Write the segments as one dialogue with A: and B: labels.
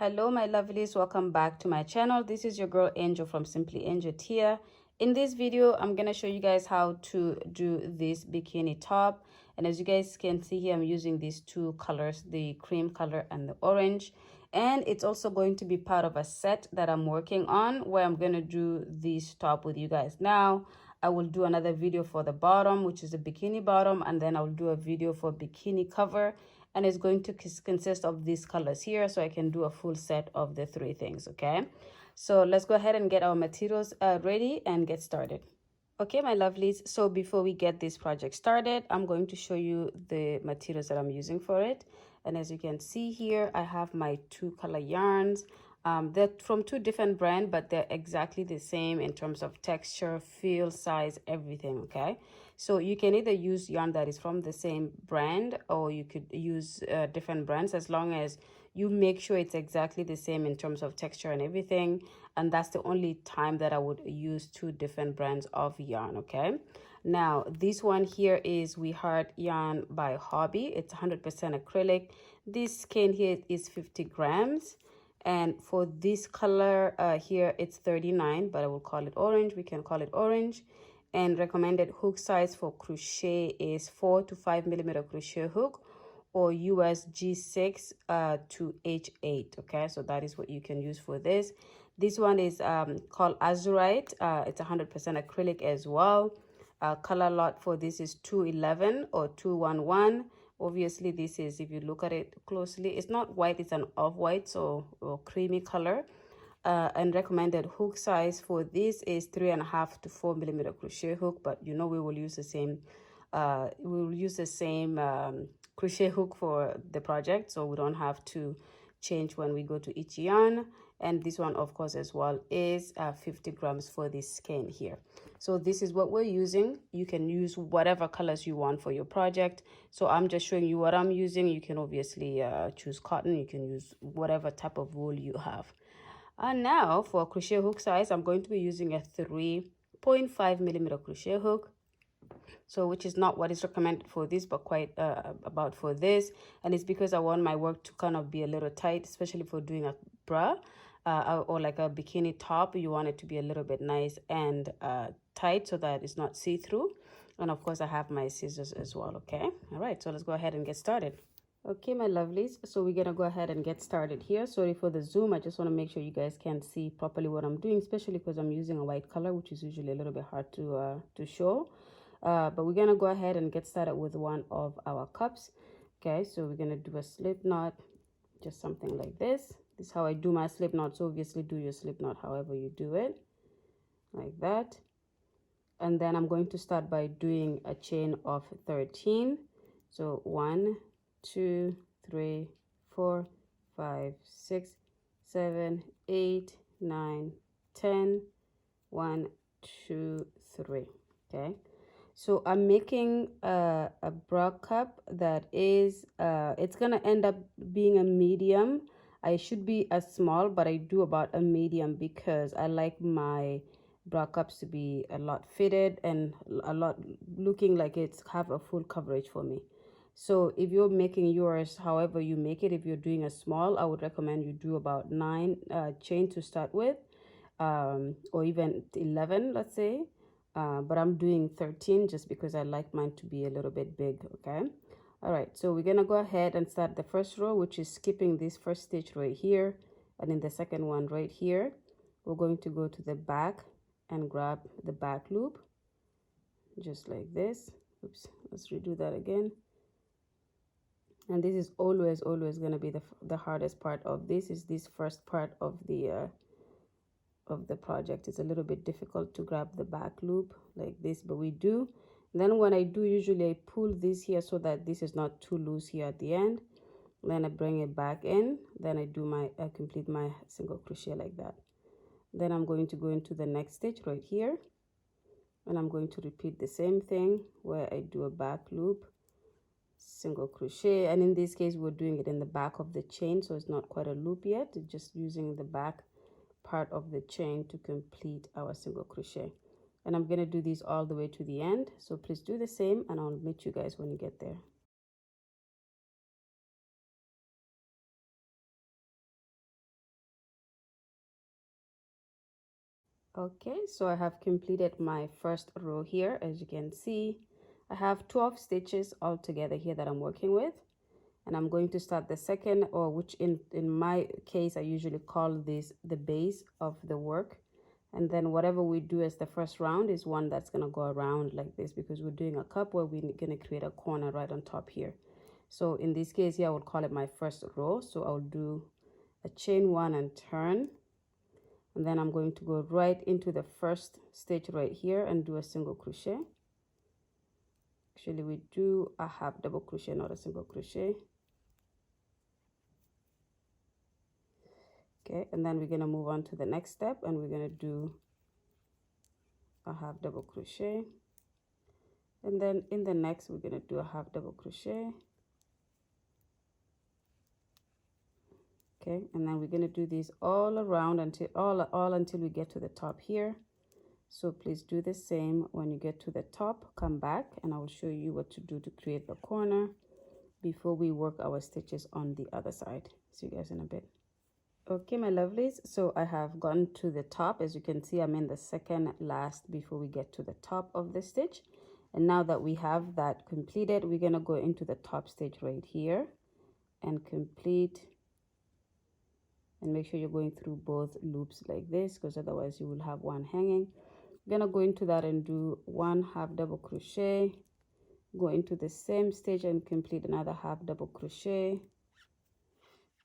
A: Hello my lovelies, welcome back to my channel. This is your girl Angel from Simply Angel here. In this video I'm gonna show you guys how to do this bikini top, and as you guys can see here, I'm using these two colors, the cream color and the orange, and it's also going to be part of a set that I'm working on where I'm gonna do this top with you guys. Now I will do another video for the bottom, which is a bikini bottom, and then I'll do a video for bikini cover, and it's going to consist of these colors here, so I can do a full set of the three things. Okay, so let's go ahead and get our materials ready and get started. Okay my lovelies, so before we get this project started, I'm going to show you the materials that I'm using for it. And as you can see here, I have my two color yarns. They're from two different brands, but they're exactly the same in terms of texture, feel, size, everything. Okay, so you can either use yarn that is from the same brand, or you could use different brands, as long as you make sure it's exactly the same in terms of texture and everything. And that's the only time that I would use two different brands of yarn. Okay, now this one here is We Heart yarn by Hobby. It's 100% acrylic. This skein here is 50 grams, and for this color here it's 39, but I will call it orange. We can call it orange. And recommended hook size for crochet is 4 to 5 millimeter crochet hook, or US G6 to H8. Okay, so that is what you can use for this. This one is called Azurite. It's 100% acrylic as well. Color lot for this is 211 or 211. Obviously this is, if you look at it closely, it's not white, it's an off-white, so or creamy color. And recommended hook size for this is 3.5 to 4 millimeter crochet hook, but you know we will use the same crochet hook for the project, so we don't have to change when we go to each yarn. And this one of course as well is 50 grams for this skein here. So this is what we're using. You can use whatever colors you want for your project, so I'm just showing you what I'm using. You can obviously choose cotton, you can use whatever type of wool you have. And now for crochet hook size, I'm going to be using a 3.5 millimeter crochet hook, so which is not what is recommended for this, but quite about for this. And it's because I want my work to kind of be a little tight, especially for doing a bra or like a bikini top. You want it to be a little bit nice and tight so that it's not see-through. And of course I have my scissors as well. Okay, all right, so let's go ahead and get started. Okay my lovelies, so we're gonna go ahead and get started here. Sorry for the zoom, I just want to make sure you guys can see properly what I'm doing, especially because I'm using a white color, which is usually a little bit hard to show. But we're gonna go ahead and get started with one of our cups. Okay, so we're gonna do a slip knot, just something like this. This is how I do my slip knot, so obviously do your slip knot however you do it, like that. And then I'm going to start by doing a chain of 13. So 1, 2, 3, 4, 5, 6, 7, 8, 9, 10. 1, 2, 3. Okay, so I'm making a bra cup that is it's gonna end up being a medium. I should be a small, but I do about a medium because I like my bra cups to be a lot fitted and a lot looking like it's have a full coverage for me. So if you're making yours however you make it, if you're doing a small, I would recommend you do about 9 chain to start with, or even 11, let's say. But I'm doing 13 just because I like mine to be a little bit big. Okay, all right, so we're gonna go ahead and start the first row, which is skipping this first stitch right here, and in the second one right here we're going to go to the back and grab the back loop just like this. Oops, let's redo that again. And this is always going to be the hardest part of this, is this first part of the project. It's a little bit difficult to grab the back loop like this, but we do. Then when I do, usually I pull this here so that this is not too loose here at the end. Then I bring it back in, then I complete my single crochet like that. Then I'm going to go into the next stitch right here, and I'm going to repeat the same thing where I do a back loop, single crochet, and in this case we're doing it in the back of the chain, so it's not quite a loop yet. It's just using the back part of the chain to complete our single crochet. And I'm going to do this all the way to the end, so please do the same, and I'll meet you guys when you get there. Okay, so I have completed my first row here. As you can see, I have 12 stitches all together here that I'm working with, and I'm going to start the second, or which in my case I usually call this the base of the work. And then whatever we do as the first round is one that's going to go around like this, because we're doing a cup where we're going to create a corner right on top here. So in this case here I would call it my first row. So I'll do a chain one and turn, and then I'm going to go right into the first stitch right here and do a single crochet. Actually we do a half double crochet, not a single crochet. Okay, and then we're going to move on to the next step, and we're going to do a half double crochet, and then in the next we're going to do a half double crochet. Okay, and then we're going to do this all around until all until we get to the top here. So please do the same. When you get to the top, come back and I will show you what to do to create the corner before we work our stitches on the other side. See you guys in a bit. Okay, my lovelies, so I have gone to the top. As you can see, I'm in the second last before we get to the top of the stitch. And now that we have that completed, we're going to go into the top stitch right here and complete, and make sure you're going through both loops like this, because otherwise you will have one hanging. I'm gonna go into that and do one half double crochet, go into the same stitch and complete another half double crochet.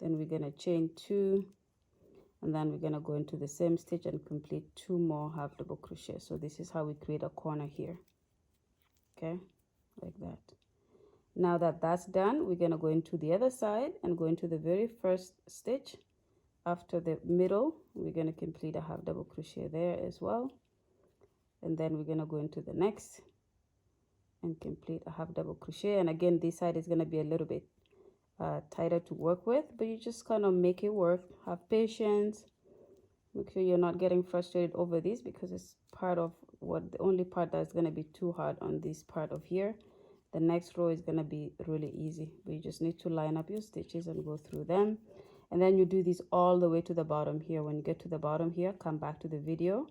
A: Then we're gonna chain two, and then we're gonna go into the same stitch and complete two more half double crochet. So this is how we create a corner here. Okay, like that. Now that that's done, we're gonna go into the other side and go into the very first stitch. After the middle, we're going to complete a half double crochet there as well, and then we're going to go into the next and complete a half double crochet. And again, this side is going to be a little bit tighter to work with, but you just kind of make it work. Have patience, make sure you're not getting frustrated over this, because it's part of what the only part that's going to be too hard on this part of here. The next row is going to be really easy, but you just need to line up your stitches and go through them. And then you do this all the way to the bottom here. When you get to the bottom here, come back to the video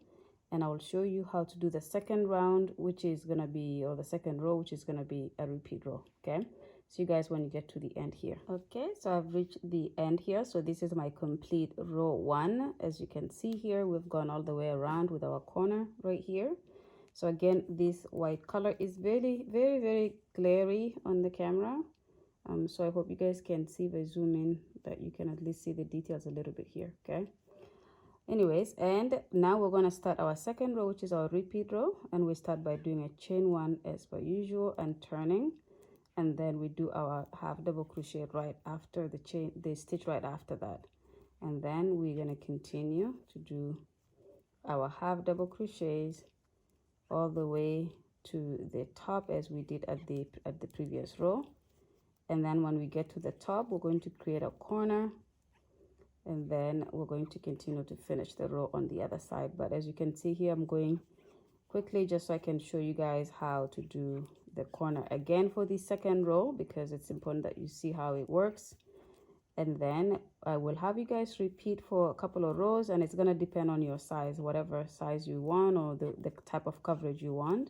A: and I will show you how to do the second round, which is going to be, or the second row, which is going to be a repeat row. Okay, see you guys when you get to the end here. Okay, so I've reached the end here. So this is my complete row one. As you can see here, we've gone all the way around with our corner right here. So again, this white color is very glary on the camera. So I hope you guys can see, if I zoom in, that you can at least see the details a little bit here. Okay, anyways, and now we're going to start our second row, which is our repeat row, and we start by doing a chain one as per usual and turning, and then we do our half double crochet right after the stitch right after that, and then we're going to continue to do our half double crochets all the way to the top as we did at the previous row. And then when we get to the top, we're going to create a corner, and then we're going to continue to finish the row on the other side. But as you can see here, I'm going quickly just so I can show you guys how to do the corner again for the second row, because it's important that you see how it works. And then I will have you guys repeat for a couple of rows, and it's going to depend on your size, whatever size you want, or the type of coverage you want.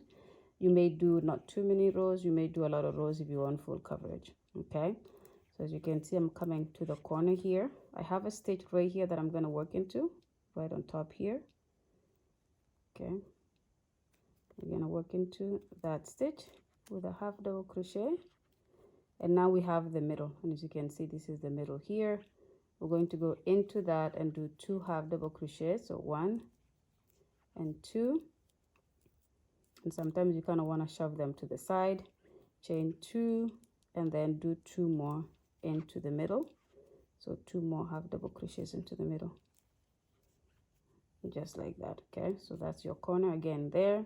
A: You may do not too many rows, you may do a lot of rows if you want full coverage. Okay, so as you can see, I'm coming to the corner here. I have a stitch right here that I'm going to work into right on top here. Okay, we're going to work into that stitch with a half double crochet, and now we have the middle, and as you can see, this is the middle here. We're going to go into that and do two half double crochets, so one and two, and sometimes you kind of want to shove them to the side, chain two, and then do two more into the middle. So two more half double crochets into the middle, just like that. Okay, so that's your corner again there,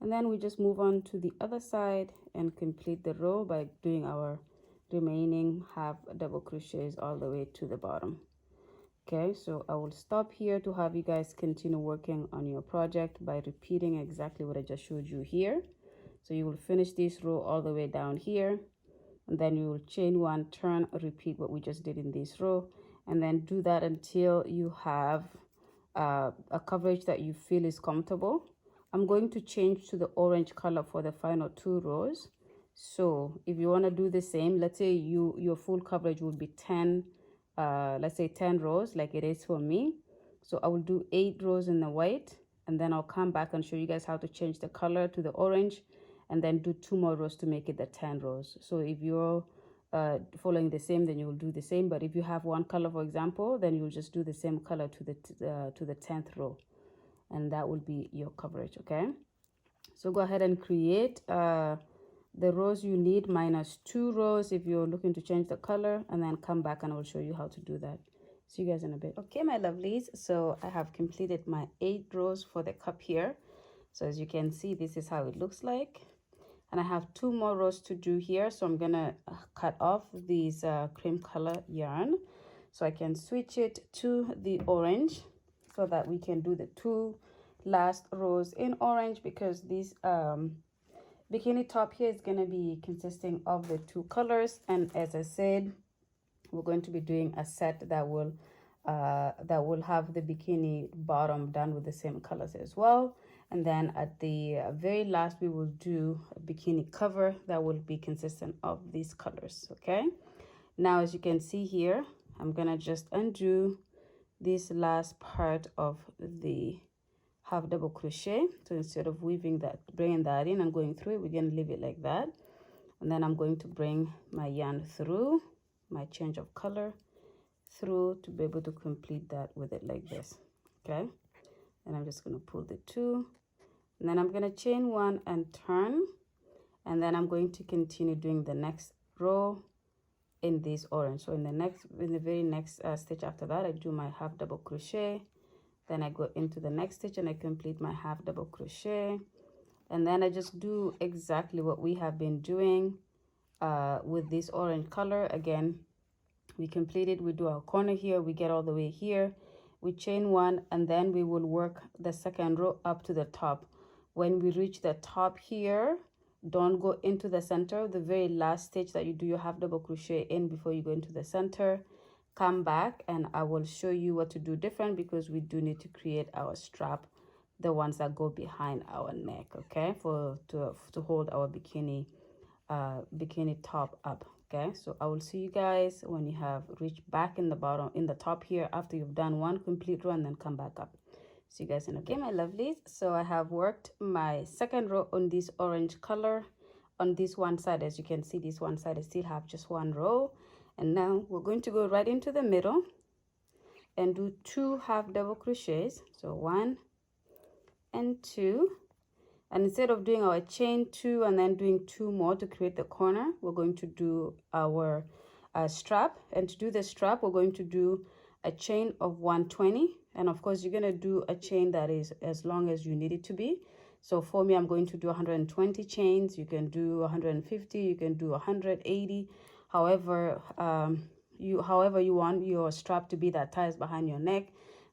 A: and then we just move on to the other side and complete the row by doing our remaining half double crochets all the way to the bottom. Okay, so I will stop here to have you guys continue working on your project by repeating exactly what I just showed you here. So you will finish this row all the way down here, and then you will chain one, turn, repeat what we just did in this row, and then do that until you have a coverage that you feel is comfortable. I'm going to change to the orange color for the final 2 rows. So if you want to do the same, let's say your full coverage would be 10, let's say 10 rows like it is for me. So I will do 8 rows in the white, and then I'll come back and show you guys how to change the color to the orange, and then do 2 more rows to make it the 10 rows. So if you're following the same, then you will do the same. But if you have one color, for example, then you'll just do the same color to the 10th row, and that will be your coverage. Okay, so go ahead and create the rows you need minus 2 rows if you're looking to change the color, and then come back and I'll show you how to do that. See you guys in a bit. Okay, my lovelies, so I have completed my 8 rows for the cup here. So as you can see, this is how it looks like, and I have 2 more rows to do here. So I'm gonna cut off these cream color yarn so I can switch it to the orange, so that we can do the 2 last rows in orange, because this bikini top here is going to be consisting of the 2 colors. And as I said, we're going to be doing a set that will have the bikini bottom done with the same colors as well. And then at the very last, we will do a bikini cover that will be consistent of these colors. Okay, now as you can see here, I'm gonna just undo this last part of the half double crochet. So instead of weaving that, bringing that in and going through it, we're going to leave it like that. And then I'm going to bring my yarn through, my change of color through, to be able to complete that with it like this. Okay, and I'm just going to pull the 2, and then I'm going to chain 1 and turn, and then I'm going to continue doing the next row in this orange. So in the very next stitch after that, I do my half double crochet. Then I go into the next stitch and I complete my half double crochet, and then I just do exactly what we have been doing with this orange color. Again, we complete it, we do our corner here, we get all the way here, we chain 1, and then we will work the second row up to the top. When we reach the top here, don't go into the center. The very last stitch that you do your half double crochet in before you go into the center, come back and I will show you what to do different, because we do need to create our strap, the ones that go behind our neck, okay, to hold our bikini top up. Okay, so I will see you guys when you have reached back in the top here, after you've done 1 complete row, and then come back up. See you guys in a bit. Okay, my lovelies, so I have worked my second row on this orange color on this one side. As you can see, this one side I still have just 1 row, and now we're going to go right into the middle and do 2 half double crochets. So 1 and 2, and instead of doing our chain 2 and then doing 2 more to create the corner, we're going to do our strap. And to do the strap, we're going to do a chain of 120, and of course you're going to do a chain that is as long as you need it to be. So for me, I'm going to do 120 chains. You can do 150, you can do 180, however you want your strap to be that ties behind your neck,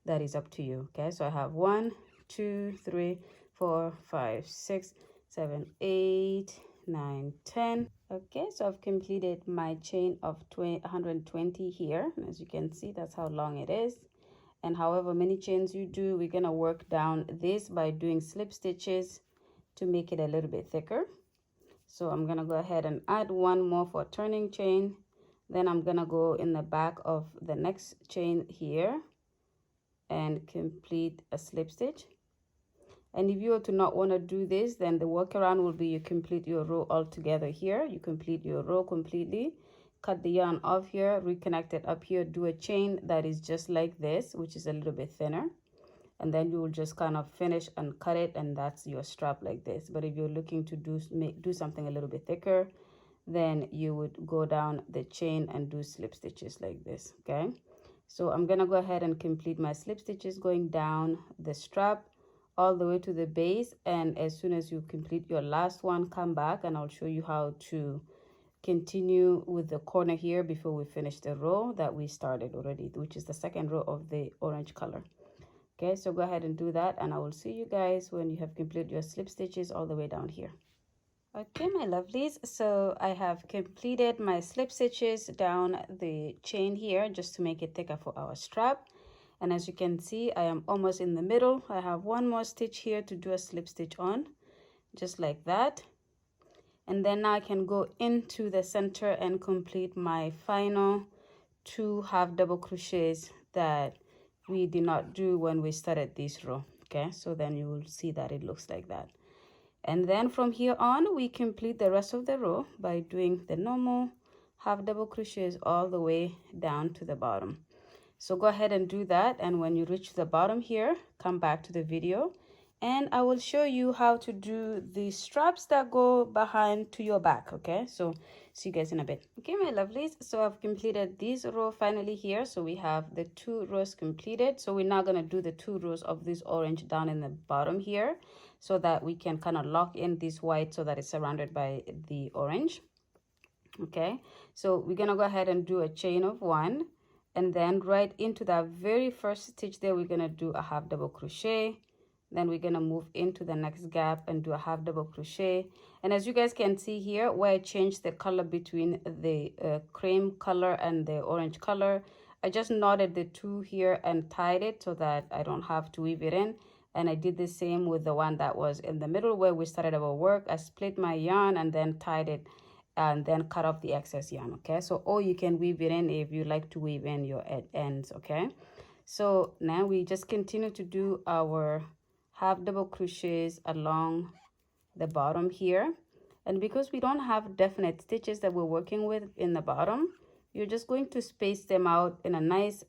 A: that is up to you. Okay, so I have 1, 2, 3, 4, 5, 6, 7, 8, 9, 10. Okay, so I've completed my chain of 120 here, and as you can see, that's how long it is. And however many chains you do, we're gonna work down this by doing slip stitches to make it a little bit thicker. So I'm gonna go ahead and add 1 more for turning chain. Then I'm gonna go in the back of the next chain here and complete a slip stitch. And if you were to not want to do this, then the workaround will be you complete your row all together here. You complete your row completely, cut the yarn off here, reconnect it up here, do a chain that is just like this, which is a little bit thinner, and then you will just kind of finish and cut it, and that's your strap like this. But if you're looking to do something a little bit thicker, then you would go down the chain and do slip stitches like this. Okay, so I'm gonna go ahead and complete my slip stitches going down the strap all the way to the base, and as soon as you complete your last one, come back and I'll show you how to continue with the corner here before we finish the row that we started already, which is the second row of the orange color. Okay, so go ahead and do that, and I will see you guys when you have completed your slip stitches all the way down here. Okay, my lovelies, so I have completed my slip stitches down the chain here just to make it thicker for our strap. And as you can see, I am almost in the middle. I have one more stitch here to do a slip stitch on, just like that. And then now I can go into the center and complete my final 2 half double crochets that we did not do when we started this row. Okay, so then you will see that it looks like that. And then from here on, we complete the rest of the row by doing the normal half double crochets all the way down to the bottom. So go ahead and do that, and when you reach the bottom here, come back to the video and I will show you how to do the straps that go behind to your back. Okay, so see you guys in a bit. Okay, my lovelies, so I've completed this row finally here. So we have the 2 rows completed. So we're now going to do the 2 rows of this orange down in the bottom here, so that we can kind of lock in this white so that it's surrounded by the orange. Okay, so we're gonna go ahead and do a chain of 1, and then right into that very first stitch there, we're gonna do a half double crochet. Then we're gonna move into the next gap and do a half double crochet. And as you guys can see here, where I changed the color between the cream color and the orange color, I just knotted the 2 here and tied it so that I don't have to weave it in. And I did the same with the one that was in the middle where we started our work. I split my yarn and then tied it and then cut off the excess yarn. Okay, so or you can weave it in if you like to weave in your ends. Okay, so now we just continue to do our half double crochets along the bottom here. And because we don't have definite stitches that we're working with in the bottom, you're just going to space them out in a nice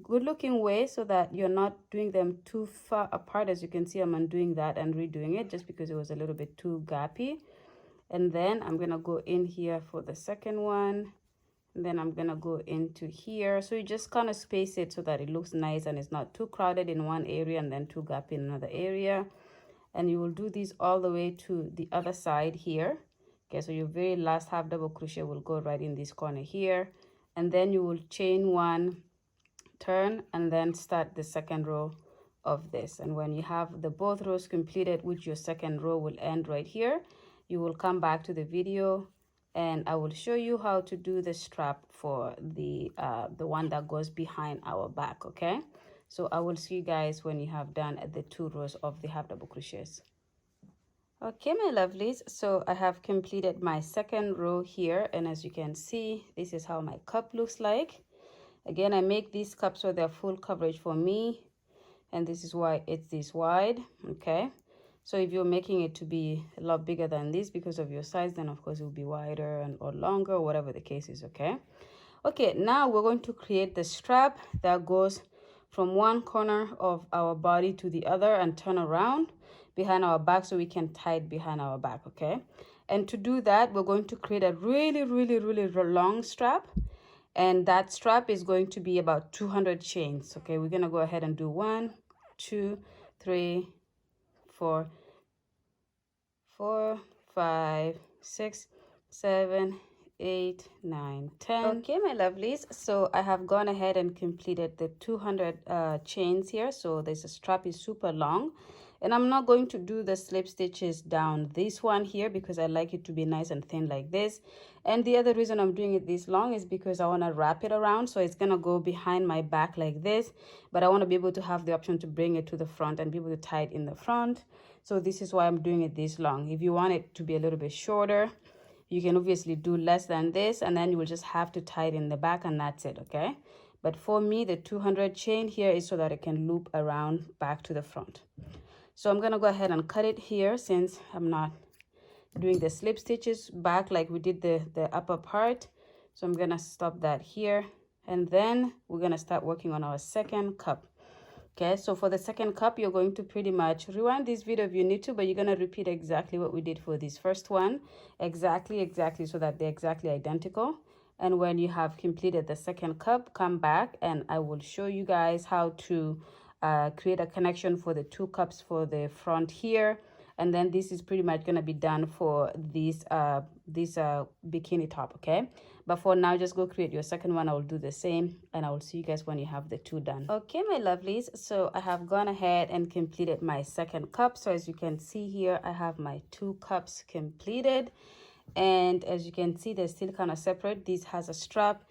A: good looking way so that you're not doing them too far apart. As you can see, I'm undoing that and redoing it just because it was a little bit too gappy. And then I'm gonna go in here for the second one, and then I'm gonna go into here. So you just kind of space it so that it looks nice and it's not too crowded in one area and then too gappy in another area. And you will do these all the way to the other side here. Okay, so your very last half double crochet will go right in this corner here, and then you will chain 1, turn, and then start the second row of this. And when you have the both rows completed, which your second row will end right here, you will come back to the video and I will show you how to do the strap for the one that goes behind our back. Okay, so I will see you guys when you have done the 2 rows of the half double crochets. Okay, my lovelies, so I have completed my second row here, and as you can see, this is how my cup looks like. Again, I make these cups so they're full coverage for me, and this is why it's this wide. Okay, so if you're making it to be a lot bigger than this because of your size, then of course it will be wider and or longer, or whatever the case is. Okay, now we're going to create the strap that goes from one corner of our body to the other and turn around behind our back so we can tie it behind our back. Okay, and to do that, we're going to create a really long strap, and that strap is going to be about 200 chains. Okay, we're gonna go ahead and do 1, 2, 3, 4, 5, 6, 7, 8, 9, 10. Okay, my lovelies, so I have gone ahead and completed the 200 chains here. So this strap is super long, and I'm not going to do the slip stitches down this one here because I like it to be nice and thin like this. And the other reason I'm doing it this long is because I want to wrap it around, so it's gonna go behind my back like this, but I want to be able to have the option to bring it to the front and be able to tie it in the front. So this is why I'm doing it this long. If you want it to be a little bit shorter, you can obviously do less than this, and then you will just have to tie it in the back, and that's it. Okay, but for me, the 200 chain here is so that it can loop around back to the front. So I'm gonna go ahead and cut it here since I'm not doing the slip stitches back like we did the upper part. So I'm gonna stop that here, and then we're gonna start working on our second cup. Okay, so for the second cup, you're going to pretty much rewind this video if you need to, but you're going to repeat exactly what we did for this first one. Exactly, so that they're exactly identical. And when you have completed the second cup, come back and I will show you guys how to create a connection for the 2 cups for the front here. And then this is pretty much going to be done for this bikini top. Okay, but for now, just go create your second one. I will do the same, and I will see you guys when you have the 2 done. Okay, my lovelies, so I have gone ahead and completed my second cup. So as you can see here, I have my 2 cups completed, and as you can see, they're still kind of separate. This has a strap,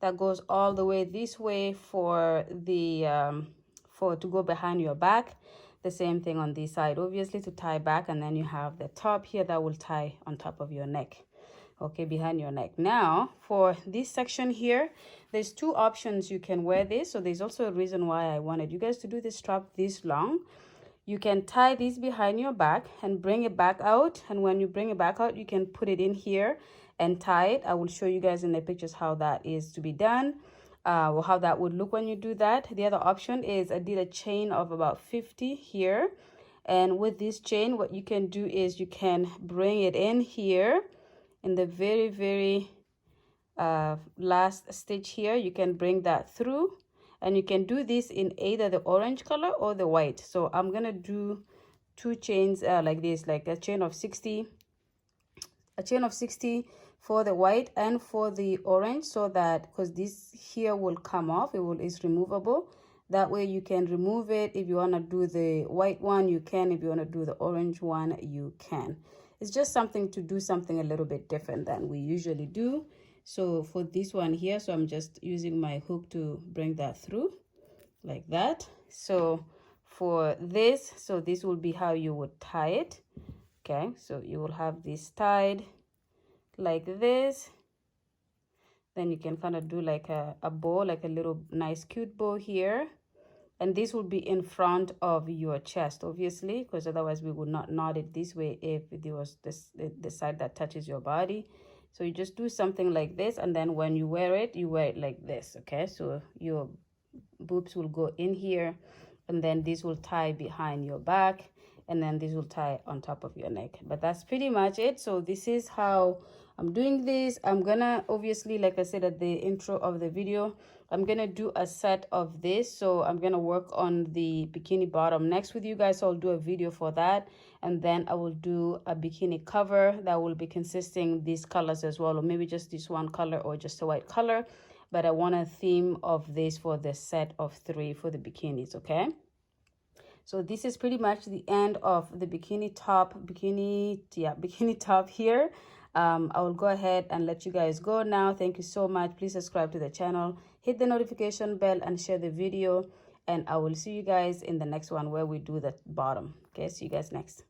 A: that goes all the way this way for the to go behind your back. The same thing on this side, obviously, to tie back, and then you have the top here that will tie on top of your neck, okay, behind your neck. Now for this section here, there's two options you can wear this. So there's also a reason why I wanted you guys to do this strap this long. You can tie this behind your back and bring it back out, and when you bring it back out, you can put it in here and tie it. I will show you guys in the pictures how that is to be done, or how that would look when you do that. The other option is I did a chain of about 50 here, and with this chain, what you can do is you can bring it in here in the very last stitch here. You can bring that through, and you can do this in either the orange color or the white. So I'm gonna do two chains like this, like a chain of 60 for the white and for the orange, so that because this here will come off, it's removable. That way you can remove it. If you want to do the white one, you can. If you want to do the orange one, you can. It's just something to do something a little bit different than we usually do. So for this one here, so I'm just using my hook to bring that through like that. So for this, so this will be how you would tie it. Okay, so you will have this tied like this. Then you can kind of do like a bow, like a little nice cute bow here. And this will be in front of your chest, obviously, because otherwise we would not knot it this way if it was the side that touches your body. So you just do something like this, and then when you wear it like this, okay? So your boobs will go in here, and then this will tie behind your back, and then this will tie on top of your neck. But that's pretty much it. So this is how I'm doing this. I'm gonna, obviously, like I said at the intro of the video, I'm gonna do a set of this. So I'm gonna work on the bikini bottom next with you guys. So I'll do a video for that, and then I will do a bikini cover that will be consisting these colors as well, or maybe just this one color or just a white color. But I want a theme of this for the set of 3 for the bikinis, okay? So this is pretty much the end of the bikini top here. I will go ahead and let you guys go now. Thank you so much. Please subscribe to the channel, hit the notification bell, and share the video. And I will see you guys in the next one where we do the bottom. Okay, see you guys next.